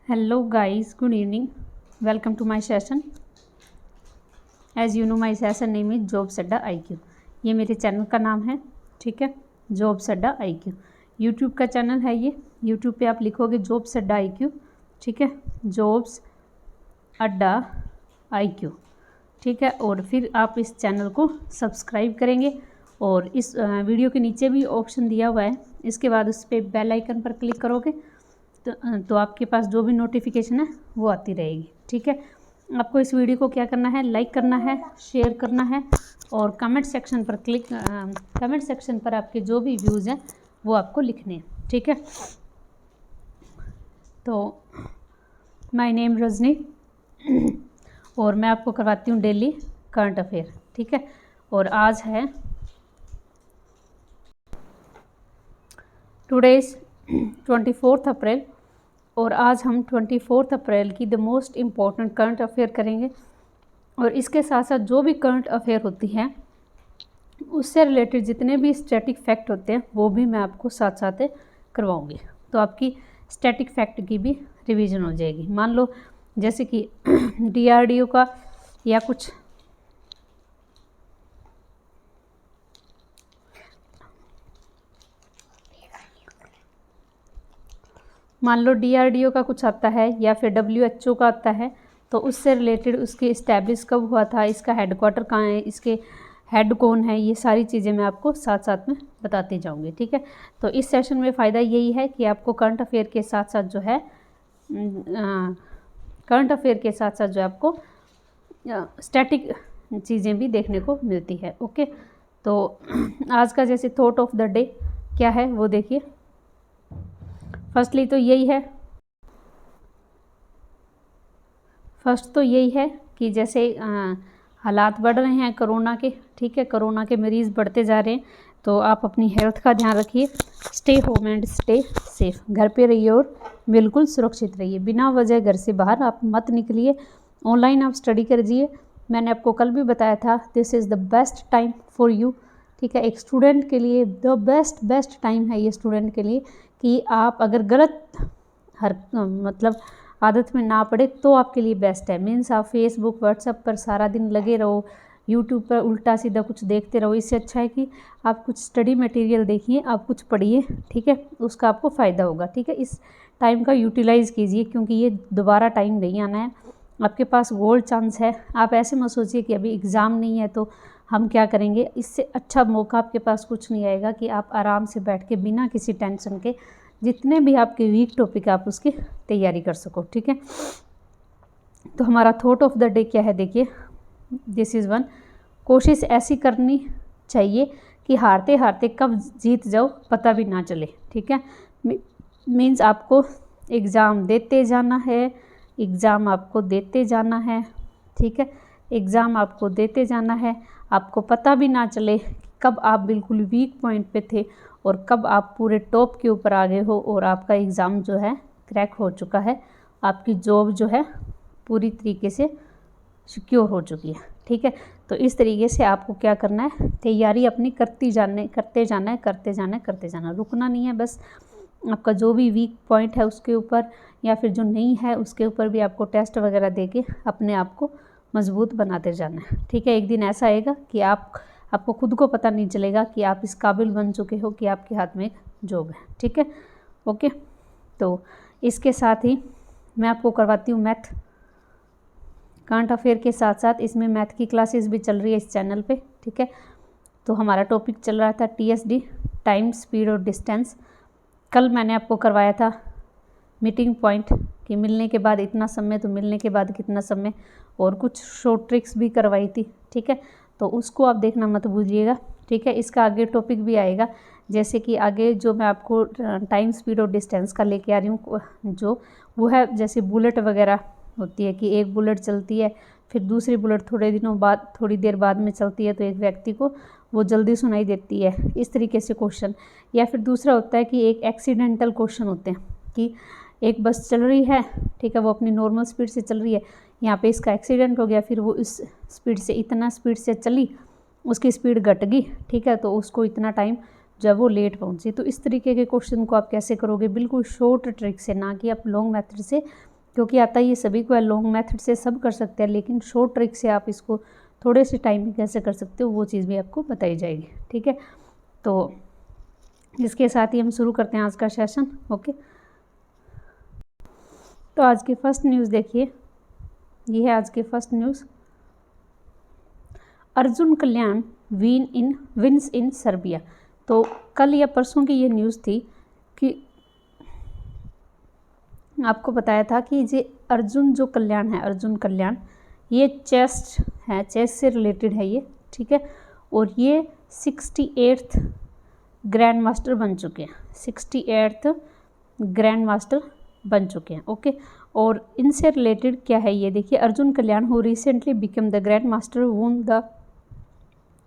Hello guys, good evening. Welcome to my session. As you know my session name is Jobs Adda IQ. ये मेरे channel का नाम है, ठीक है, Jobs Adda IQ. यूट्यूब का चैनल है ये. यूट्यूब पे आप लिखोगे Jobs Adda IQ, ठीक है, Jobs Adda IQ, ठीक है. और फिर आप इस चैनल को सब्सक्राइब करेंगे और इस वीडियो के नीचे भी ऑप्शन दिया हुआ है. इसके बाद उस पर बेल आइकन पर क्लिक करोगे तो आपके पास जो भी नोटिफिकेशन है वो आती रहेगी, ठीक है. आपको इस वीडियो को क्या करना है, लाइक करना है, शेयर करना है और कमेंट सेक्शन पर आपके जो भी व्यूज़ हैं वो आपको लिखने हैं, ठीक है. तो माय नेम रजनी और मैं आपको करवाती हूँ डेली करंट अफेयर, ठीक है. और आज है टुडेज 24 अप्रैल और आज हम 24 अप्रैल की the most important current affair करेंगे. और इसके साथ साथ जो भी करंट अफेयर होती हैं उससे रिलेटेड जितने भी स्टैटिक फैक्ट होते हैं वो भी मैं आपको साथ साथ करवाऊंगी. तो आपकी स्टैटिक फैक्ट की भी रिवीजन हो जाएगी. मान लो जैसे कि DRDO का या कुछ DRDO का कुछ आता है या फिर WHO का आता है तो उससे रिलेटेड उसकी इस्टेब्लिश कब हुआ था, इसका हेडक्वार्टर कहाँ है, इसके हेड कौन है, ये सारी चीज़ें मैं आपको साथ साथ में बताती जाऊंगी, ठीक है. तो इस सेशन में फ़ायदा यही है कि आपको करंट अफेयर के साथ साथ जो है आपको स्टैटिक चीज़ें भी देखने को मिलती है. ओके, तो आज का जैसे थॉट ऑफ द डे क्या है वो देखिए. फर्स्ट तो यही है कि जैसे हालात बढ़ रहे हैं कोरोना के, ठीक है, कोरोना के मरीज़ बढ़ते जा रहे हैं तो आप अपनी हेल्थ का ध्यान रखिए. Stay home and stay safe. घर पे रहिए और बिल्कुल सुरक्षित रहिए. बिना वजह घर से बाहर आप मत निकलिए. ऑनलाइन आप स्टडी करिए. मैंने आपको कल भी बताया था this is the best time for you, ठीक है. एक स्टूडेंट के लिए द बेस्ट टाइम है ये स्टूडेंट के लिए कि आप अगर गलत मतलब आदत में ना पड़े तो आपके लिए बेस्ट है. मीन्स आप फेसबुक व्हाट्सएप पर सारा दिन लगे रहो, यूट्यूब पर उल्टा सीधा कुछ देखते रहो. इससे अच्छा है कि आप कुछ स्टडी मटेरियल देखिए, आप कुछ पढ़िए, ठीक है, उसका आपको फ़ायदा होगा, ठीक है. इस टाइम का यूटिलाइज़ कीजिए क्योंकि ये दोबारा टाइम नहीं आना है. आपके पास गोल्ड चांस है. आप ऐसे मत सोचिए कि अभी एग्ज़ाम नहीं है तो हम क्या करेंगे. इससे अच्छा मौका आपके पास कुछ नहीं आएगा कि आप आराम से बैठ के बिना किसी टेंशन के जितने भी आपके वीक टॉपिक आप उसकी तैयारी कर सको, ठीक है. तो हमारा थॉट ऑफ द डे क्या है देखिए. This is one. कोशिश ऐसी करनी चाहिए कि हारते हारते कब जीत जाओ पता भी ना चले, ठीक है. मीन्स आपको एग्ज़ाम देते जाना है, ठीक है. एग्ज़ाम आपको देते जाना है. आपको पता भी ना चले कब आप बिल्कुल वीक पॉइंट पे थे और कब आप पूरे टॉप के ऊपर आ गए हो और आपका एग्ज़ाम जो है क्रैक हो चुका है. आपकी जॉब जो है पूरी तरीके से सिक्योर हो चुकी है, ठीक है. तो इस तरीके से आपको क्या करना है, तैयारी अपनी करते जाना है. रुकना नहीं है. बस आपका जो भी वीक पॉइंट है उसके ऊपर या फिर जो नहीं है उसके ऊपर भी आपको टेस्ट वगैरह दे के अपने आप को मजबूत बनाते जाना है, ठीक है. एक दिन ऐसा आएगा कि आपको खुद को पता नहीं चलेगा कि आप इस काबिल बन चुके हो कि आपके हाथ में एक जॉब है, ठीक है. ओके, तो इसके साथ ही मैं आपको करवाती हूँ मैथ. करंट अफेयर के साथ साथ इसमें मैथ की क्लासेस भी चल रही है इस चैनल पे, ठीक है. तो हमारा टॉपिक चल रहा था TSD, टाइम, स्पीड और डिस्टेंस. कल मैंने आपको करवाया था मीटिंग पॉइंट कि मिलने के बाद इतना समय तो मिलने के बाद कितना समय, और कुछ शॉर्ट ट्रिक्स भी करवाई थी, ठीक है. तो उसको आप देखना मत भूलिएगा, ठीक है. इसका आगे टॉपिक भी आएगा जैसे कि आगे जो मैं आपको टाइम, स्पीड और डिस्टेंस का लेके आ रही हूँ जो वो है जैसे बुलेट वगैरह होती है कि एक बुलेट चलती है फिर दूसरी बुलेट थोड़ी देर बाद में चलती है तो एक व्यक्ति को वो जल्दी सुनाई देती है. इस तरीके से क्वेश्चन. या फिर दूसरा होता है कि एक एक्सीडेंटल क्वेश्चन होते हैं कि एक बस चल रही है, ठीक है, वो अपनी नॉर्मल स्पीड से चल रही है, यहाँ पे इसका एक्सीडेंट हो गया, फिर वो इस इतना स्पीड से चली, उसकी स्पीड घट गई, ठीक है, तो उसको इतना टाइम जब वो लेट पहुंची। तो इस तरीके के क्वेश्चन को आप कैसे करोगे, बिल्कुल शॉर्ट ट्रिक से, ना कि आप लॉन्ग मेथड से क्योंकि आता ये सभी को है, लॉन्ग मेथड से सब कर सकते हैं, लेकिन शॉर्ट ट्रिक से आप इसको थोड़े से टाइम में कैसे कर सकते हो वो चीज़ भी आपको बताई जाएगी। ठीक है, तो इसके साथ ही हम शुरू करते हैं आज का सेशन। ओके, तो आज की फर्स्ट न्यूज़ देखिए, ये है आज की फर्स्ट न्यूज़। अर्जुन कल्याण विन्स इन सर्बिया। तो कल या परसों की ये न्यूज़ थी कि आपको बताया था कि ये अर्जुन जो कल्याण है, अर्जुन कल्याण, ये चेस है, चेस से रिलेटेड है ये। ठीक है, और ये 68th ग्रैंड मास्टर बन चुके हैं, 68th ग्रैंड मास्टर बन चुके हैं। ओके, और इनसे रिलेटेड क्या है ये देखिए, Arjun Kalyan who recently become the grand master won the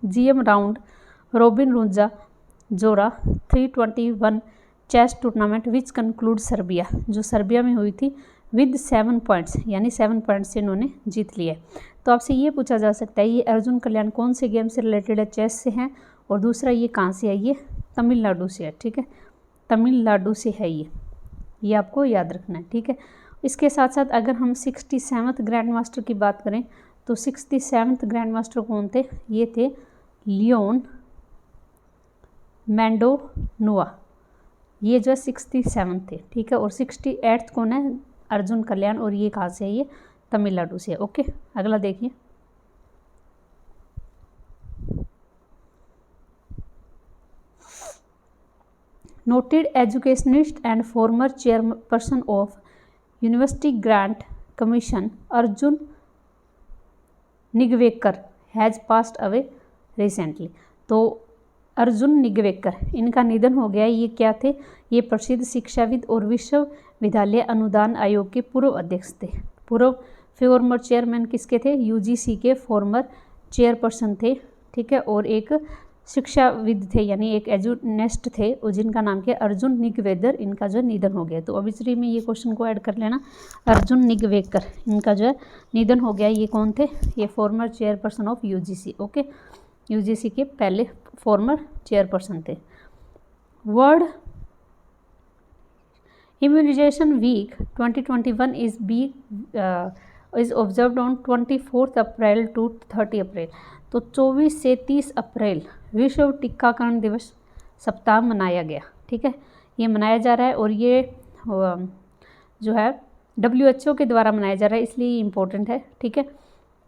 GM round robin रुंजा जोरा 321 chess tournament which conclude Serbia, जो सर्बिया में हुई थी, विद 7 पॉइंट्स, यानी 7 पॉइंट्स से इन्होंने जीत लिए। तो आपसे ये पूछा जा सकता है ये अर्जुन कल्याण कौन से गेम से रिलेटेड है, चेस से है, और दूसरा ये कहाँ से है, ये तमिलनाडु से है। ठीक है, तमिलनाडु से है ये आपको याद रखना है। ठीक है, इसके साथ साथ अगर हम 67th ग्रैंड मास्टर की बात करें तो 67th ग्रैंड मास्टर कौन थे, ये थे लियोन मैंडोनुआ, ये जो है 67 थे। ठीक है, और 68th कौन है, अर्जुन कल्याण, और ये कहाँ से है, ये तमिलनाडु से है। ओके, अगला देखिए, noted educationist and former chairperson of University Grant Commission Arjun Nigvekar has passed away recently. तो अर्जुन निगवेकर, इनका निधन हो गया। ये क्या थे, ये प्रसिद्ध शिक्षाविद और विश्वविद्यालय अनुदान आयोग के पूर्व अध्यक्ष थे। पूर्व फॉर्मर चेयरमैन किसके थे, UGC के फॉर्मर चेयरपर्सन थे। ठीक है, और एक शिक्षाविद थे, यानी एक एजुनेस्ट थे, और जिनका नाम क्या, अर्जुन निगवेकर, इनका जो निधन हो गया। तो ऑब्वियसली में ये क्वेश्चन को ऐड कर लेना, अर्जुन निगवेकर, इनका जो है निधन हो गया। ये कौन थे, ये former chairperson of UGC। Okay, UGC के पहले फॉर्मर चेयरपर्सन थे। World immunisation week 2021 is observed on 24 April to 30 April. तो 24 से 30 अप्रैल विश्व टीकाकरण दिवस सप्ताह मनाया गया। ठीक है, ये मनाया जा रहा है, और ये जो है WHO के द्वारा मनाया जा रहा है, इसलिए ये इम्पोर्टेंट है। ठीक है,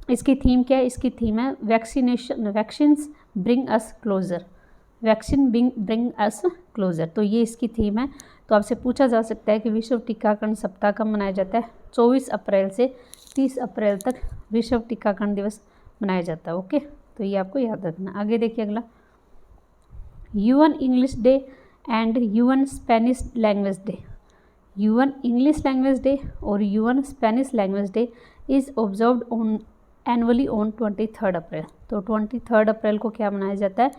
इसकी थीम क्या है, इसकी थीम है vaccines bring us closure, vaccine bring us closure. तो ये इसकी थीम है। तो आपसे पूछा जा सकता है कि विश्व टीकाकरण सप्ताह कब मनाया जाता है, 24 अप्रैल से 30 अप्रैल तक विश्व टीकाकरण दिवस मनाया जाता है। ओके, तो ये आपको याद रखना। आगे देखिए अगला, UN English day and UN Spanish language day. UN English language day और UN Spanish language day is observed on annually on 23 अप्रैल। तो 23 अप्रैल को क्या मनाया जाता है,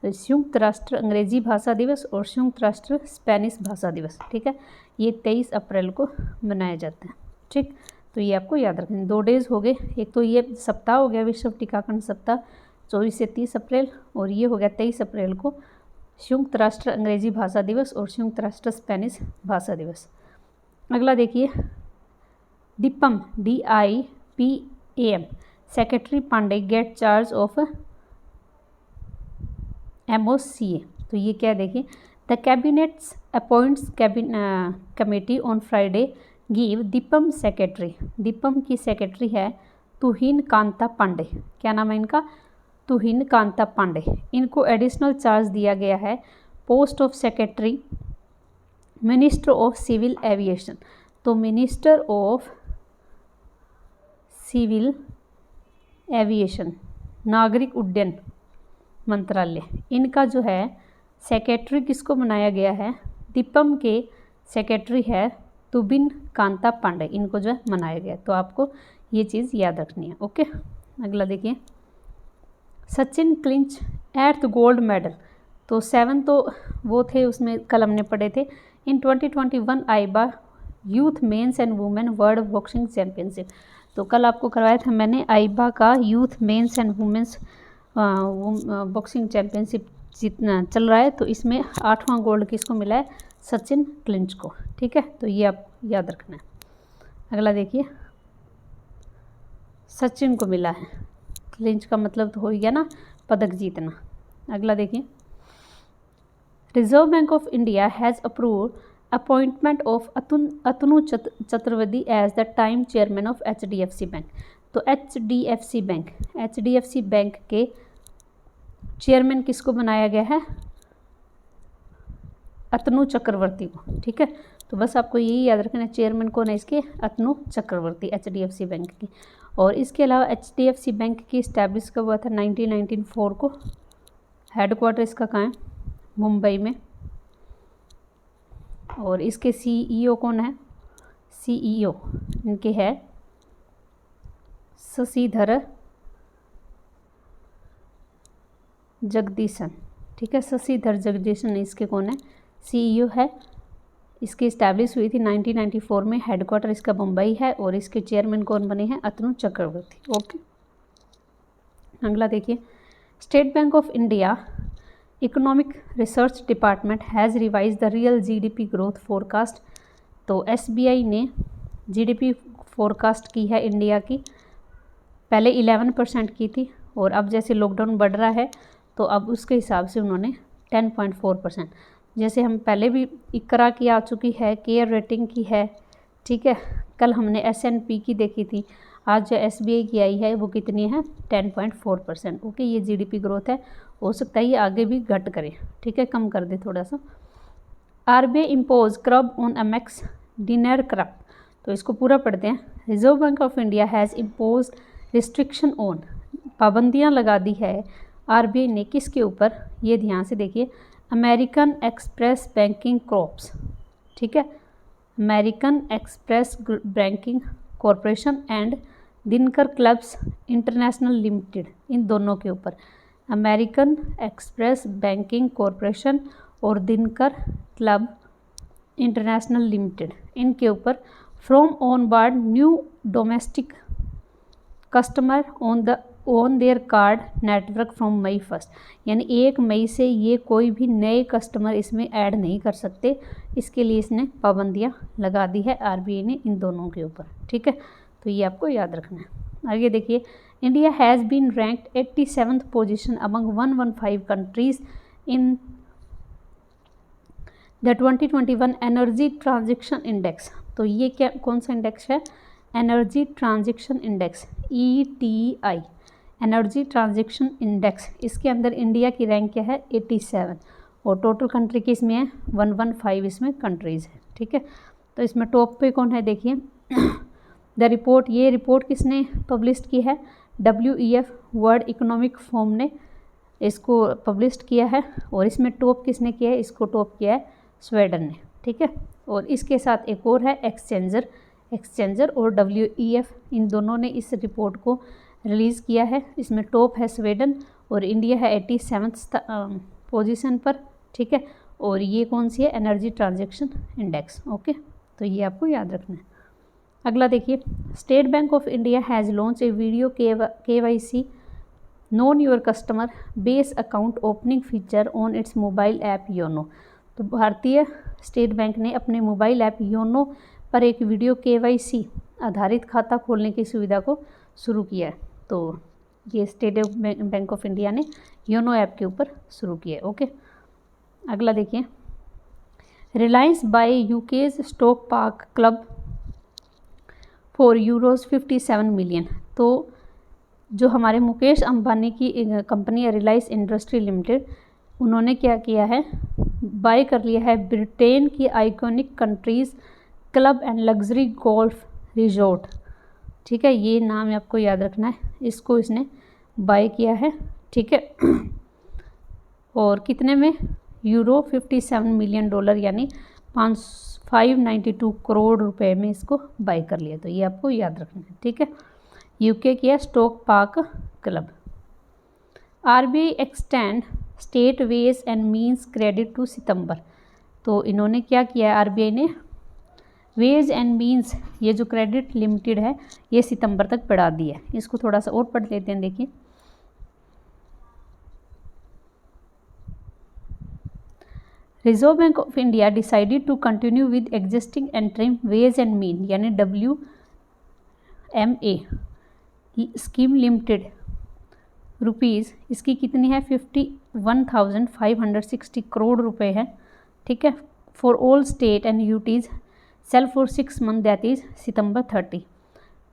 संयुक्त राष्ट्र अंग्रेजी भाषा दिवस और संयुक्त राष्ट्र स्पेनिश भाषा दिवस। ठीक है, ये 23 अप्रैल को मनाया जाता है। ठीक, तो ये आपको याद रखना, 2 डेज हो गए। एक तो ये सप्ताह हो गया विश्व टीकाकरण सप्ताह 24 से 30 अप्रैल, और ये हो गया 23 अप्रैल को संयुक्त राष्ट्र अंग्रेजी भाषा दिवस और संयुक्त राष्ट्र स्पेनिश भाषा दिवस। अगला देखिए, DIPAM DIPAM secretary Pandey get charge of MOCA। तो ये क्या देखिए, the cabinets appoints committee on Friday give DIPAM secretary, DIPAM की सेक्रेटरी है तुहिन कांता पांडे। क्या नाम है इनका, तुहिन कांता पांडे। इनको एडिशनल चार्ज दिया गया है post of secretary minister of civil aviation. तो मिनिस्टर ऑफ सिविल एविएशन, नागरिक उड्डयन मंत्रालय, इनका जो है सेक्रेटरी किसको बनाया गया है, DIPAM के सेक्रेटरी है तुबिन कांता पांडे, इनको जो है मनाया गया। तो आपको ये चीज़ याद रखनी है। ओके, अगला देखिए, Sachin clinch 8th gold medal. तो 7 तो वो थे, उसमें कल हमने पढ़े थे, in 2021 AIBA youth men's and women world boxing championship. तो कल आपको करवाया था मैंने आईबा का youth men's and women's boxing championship जितना चल रहा है। तो इसमें 8वां गोल्ड किसको मिला है, सचिन क्लिंच को। ठीक है, तो ये आप याद रखना है। अगला देखिए, सचिन को मिला है। क्लिंच का मतलब तो हो गया ना पदक जीतना। अगला देखिए, Reserve Bank of India has approved appointment of Atanu Chaturvedi as the time chairman of HDFC bank. तो HDFC बैंक के चेयरमैन किसको बनाया गया है? अतनु चक्रवर्ती को। ठीक है, तो बस आपको यही याद रखना है, चेयरमैन कौन है इसके? अतनु चक्रवर्ती, HDFC बैंक की। और इसके अलावा HDFC बैंक की इस्टेब्लिश कब हुआ था? 1994 को। हेडक्वार्टर इसका कहाँ है? मुंबई में। और इसके CEO कौन है? CEO इनके है शशिधर जगदीशन। ठीक है, शशिधर जगदीशन इसके कौन है? CEO है। इसकी इस्टेब्लिश हुई थी 1994 में। हेडक्वार्टर इसका मुंबई है और इसके चेयरमैन कौन बने हैं? अतनु चक्रवर्ती। ओके, अगला देखिए, state Bank of India economic research department has revise the real GDP growth forecast. तो SBI ने GDP फोरकास्ट की है इंडिया की। पहले 11% की थी और अब जैसे लॉकडाउन बढ़ रहा है तो अब उसके हिसाब से उन्होंने 10.4%, जैसे हम पहले भी इकरा की आ चुकी है, केयर रेटिंग की है। ठीक है, कल हमने S&P की देखी थी, आज जो SBI की आई है वो कितनी है? 10.4%। ओके, ये GDP ग्रोथ है। हो सकता है ये आगे भी घट करे। ठीक है, कम कर दे थोड़ा सा। RBI impose curb on Amex diner curb. तो इसको पूरा पढ़ते हैं। Reserve Bank of India has impose restriction on, पाबंदियाँ लगा दी है RBI ने किसके ऊपर? ये ध्यान से देखिए, अमेरिकन एक्सप्रेस बैंकिंग कॉर्प्स। ठीक है, American Express Banking Corporation and दिनकर क्लब्स इंटरनेशनल लिमिटेड, इन दोनों के ऊपर। अमेरिकन एक्सप्रेस बैंकिंग कॉरपोरेशन और दिनकर क्लब इंटरनेशनल लिमिटेड, इनके ऊपर from on board new domestic customer on their card network from May 1, यानी 1 मई से ये कोई भी नए कस्टमर इसमें ऐड नहीं कर सकते। इसके लिए इसने पाबंदियाँ लगा दी है RBI ने इन दोनों के ऊपर। ठीक है, तो ये आपको याद रखना है। आगे देखिए, India has been ranked 87th position among 115 countries in the 2021 energy transaction index. तो ये क्या, कौन सा इंडेक्स है? Energy transaction index, ETI, energy transaction index. इसके अंदर इंडिया की रैंक क्या है? 87, और टोटल कंट्री की इसमें है 115 इसमें कंट्रीज़ है। ठीक है, तो इसमें टॉप पे कौन है? देखिए द रिपोर्ट, ये रिपोर्ट किसने पब्लिश की है? WEF वर्ल्ड इकोनॉमिक फोरम ने इसको पब्लिश किया है। और इसमें टॉप किसने किया है? इसको टॉप किया है स्वीडन ने। ठीक है, और इसके साथ एक और है एक्सचेंजर और WEF, इन दोनों ने इस रिपोर्ट को रिलीज़ किया है। इसमें टॉप है स्वीडन और इंडिया है 87th पोजीशन पर। ठीक है, और ये कौन सी है? Energy transaction index. ओके, तो ये आपको याद रखना है। अगला देखिए, state Bank of India has launch a video KYC known your customer base account opening feature on it's mobile app YONO. तो भारतीय स्टेट बैंक ने अपने मोबाइल ऐप योनो पर एक वीडियो KYC आधारित खाता खोलने की सुविधा को शुरू किया है। तो ये स्टेट बैंक ऑफ इंडिया ने योनो ऐप के ऊपर शुरू किया है। ओके, अगला देखिए, Reliance buy UK's Stoke park club for €57 million. तो जो हमारे मुकेश अंबानी की कंपनी है रिलायंस इंडस्ट्री लिमिटेड, उन्होंने क्या किया है? बाय कर लिया है ब्रिटेन की iconic countries club and luxury golf resort. ठीक है, ये नाम आपको याद रखना है, इसको इसने बाय किया है। ठीक है, और कितने में? €57 मिलियन, यानी 592 करोड़ रुपए में इसको बाय कर लिया। तो ये आपको याद रखना है। ठीक है, UK की है stock park club. RBI extend state ways and means credit to सितंबर। तो इन्होंने क्या किया है? RBI ने वेज एंड मीन्स, ये जो क्रेडिट लिमिटेड है, ये सितंबर तक बढ़ा दी है। इसको थोड़ा सा और पढ़ लेते हैं। देखिए, Reserve Bank of India decided to continue with existing interim ways and means, यानी MA स्कीम लिमिटेड रुपीज़, इसकी कितनी है 51,560 करोड़ रुपए है, ठीक है। For all state and UTs sale for 6 month that is September 30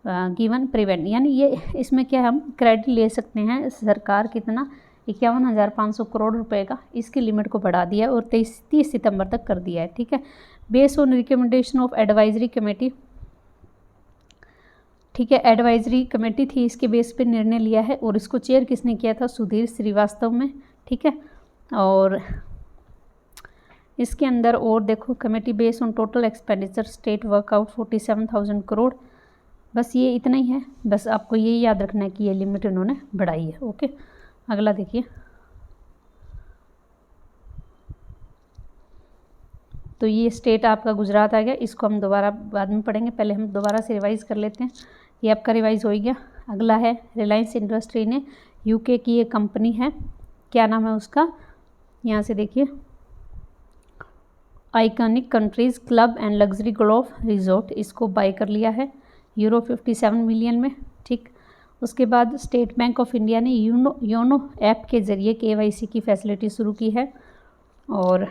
given prevent, यानी ये इसमें क्या हम क्रेडिट ले सकते हैं, सरकार कितना 51,500 करोड़ रुपए का इसकी लिमिट को बढ़ा दिया है और 30 सितंबर तक कर दिया है, ठीक है। Based on recommendation of advisory committee, ठीक है, एडवाइजरी कमेटी थी, इसके बेस पे निर्णय लिया है और इसको चेयर किसने किया था, सुधीर श्रीवास्तव में, ठीक है। और इसके अंदर और देखो committee based on total expenditure state workout 47,000 crore, बस ये इतना ही है, बस आपको ये याद रखना है कि ये लिमिट उन्होंने बढ़ाई है, ओके। अगला देखिए, तो ये स्टेट आपका गुजरात आ गया, इसको हम दोबारा बाद में पढ़ेंगे, पहले हम दोबारा से रिवाइज कर लेते हैं, ये आपका रिवाइज हो गया। अगला है रिलायंस इंडस्ट्री ने यूके की ये कंपनी है, क्या नाम है उसका, यहाँ से देखिए, iconic countries club and luxury golf resort, इसको बाय कर लिया है यूरो 57 मिलियन में, ठीक। उसके बाद स्टेट बैंक ऑफ इंडिया ने योनो ऐप के ज़रिए KYC की फैसिलिटी शुरू की है। और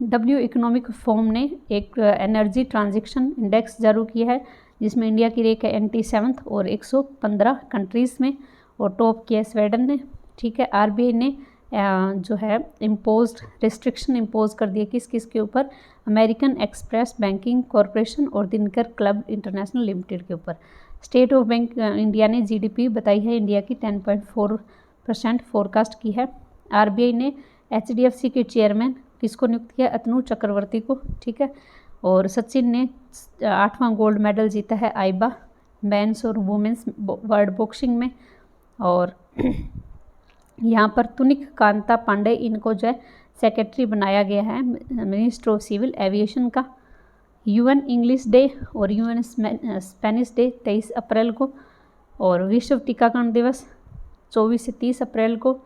डब्ल्यू इकोनॉमिक फोरम ने एक एनर्जी ट्रांजैक्शन इंडेक्स जारी किया है, जिसमें इंडिया की रैंक है 87 और 115 कंट्रीज़ में, और टॉप किया है स्वीडन ने, ठीक है। RBI ने जो है रिस्ट्रिक्शन इम्पोज कर दिया किस किस के ऊपर, अमेरिकन एक्सप्रेस बैंकिंग कॉरपोरेशन और दिनकर क्लब इंटरनेशनल लिमिटेड के ऊपर। स्टेट ऑफ बैंक इंडिया ने GDP बताई है इंडिया की 10.4% फोरकास्ट की है। RBI ने HDFC के चेयरमैन किसको नियुक्त किया, अतनु चक्रवर्ती को, ठीक है। और सचिन ने 8वां गोल्ड मेडल जीता है आइबा मेंस और वुमेंस वर्ल्ड बॉक्सिंग में। और यहाँ पर तुनिक कांता पांडे, इनको जो है सेक्रेटरी बनाया गया है मिनिस्टर ऑफ सिविल एविएशन का। UN इंग्लिश डे और UN स्पेनिश डे 23 अप्रैल को, और विश्व टीकाकरण दिवस 24 से 30 अप्रैल को।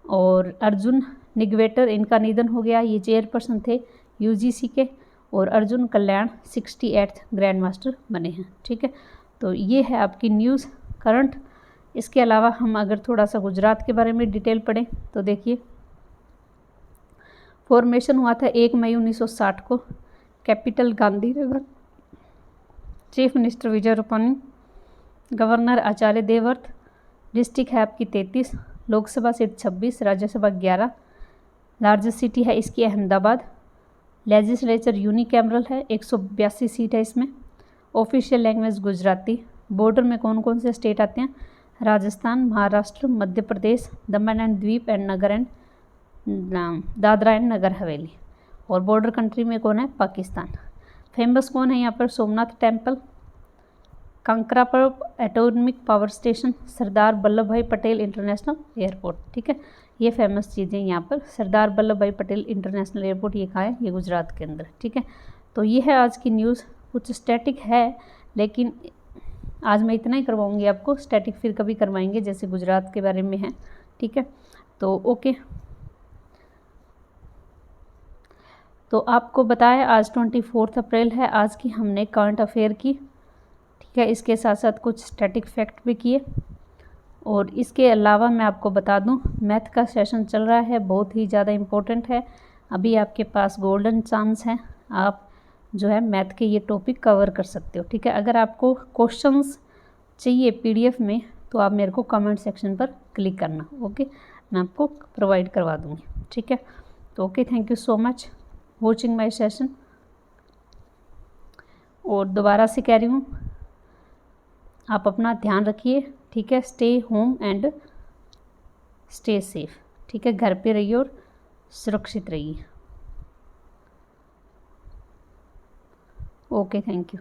और अर्जुन निगवेटर, इनका निधन हो गया, ये चेयरपर्सन थे UGC के, और अर्जुन कल्याण 68th ग्रैंड मास्टर बने हैं, ठीक है। तो ये है आपकी न्यूज़ करंट। इसके अलावा हम अगर थोड़ा सा गुजरात के बारे में डिटेल पढ़ें तो देखिए, फॉर्मेशन हुआ था 1 मई 1960 को, capital Gandhinagar, chief minister Vijay Rupani, governor Acharya Devvrat, district है आपकी 33, Lok Sabha seat 26, Rajya Sabha 11, largest city है इसकी अहमदाबाद, लेजिस्लेचर यूनिकैमरल है, 182 सीट है इसमें, ऑफिशियल लैंग्वेज गुजराती। बॉर्डर में कौन कौन से स्टेट आते हैं, राजस्थान, महाराष्ट्र, मध्य प्रदेश, दमन एंड द्वीप and Nagar and Dadra and Nagar Haveli. और बॉर्डर कंट्री में कौन है, पाकिस्तान। फेमस कौन है यहाँ पर, सोमनाथ टेम्पल, कांकरा पर atomic power station, Sardar Vallabh भाई पटेल इंटरनेशनल एयरपोर्ट, ठीक है। ये फेमस चीज़ें यहाँ पर, सरदार वल्लभ भाई पटेल इंटरनेशनल एयरपोर्ट, ये कहाँ है, ये गुजरात के अंदर, ठीक है। तो ये है आज की न्यूज़, कुछ स्टैटिक है लेकिन आज मैं इतना ही करवाऊँगी आपको, स्टैटिक फिर कभी करवाएंगे जैसे गुजरात के बारे में है, ठीक है। तो ओके, तो आपको बताया आज 24 अप्रैल है, आज की हमने करंट अफेयर की, ठीक है। इसके साथ साथ कुछ स्टैटिक फैक्ट भी किए, और इसके अलावा मैं आपको बता दूं मैथ का सेशन चल रहा है, बहुत ही ज़्यादा इम्पोर्टेंट है। अभी आपके पास गोल्डन चांस है, आप जो है मैथ के ये टॉपिक कवर कर सकते हो, ठीक है। अगर आपको क्वेश्चंस चाहिए PDF में तो आप मेरे को कमेंट सेक्शन पर क्लिक करना, ओके, मैं आपको प्रोवाइड करवा दूँगी, ठीक है। तो okay, thank you so much watching my session. और दोबारा से कह रही हूँ, आप अपना ध्यान रखिए, ठीक है। Stay home and stay safe, ठीक है। घर पे रहिए और सुरक्षित रहिए। Okay, thank you.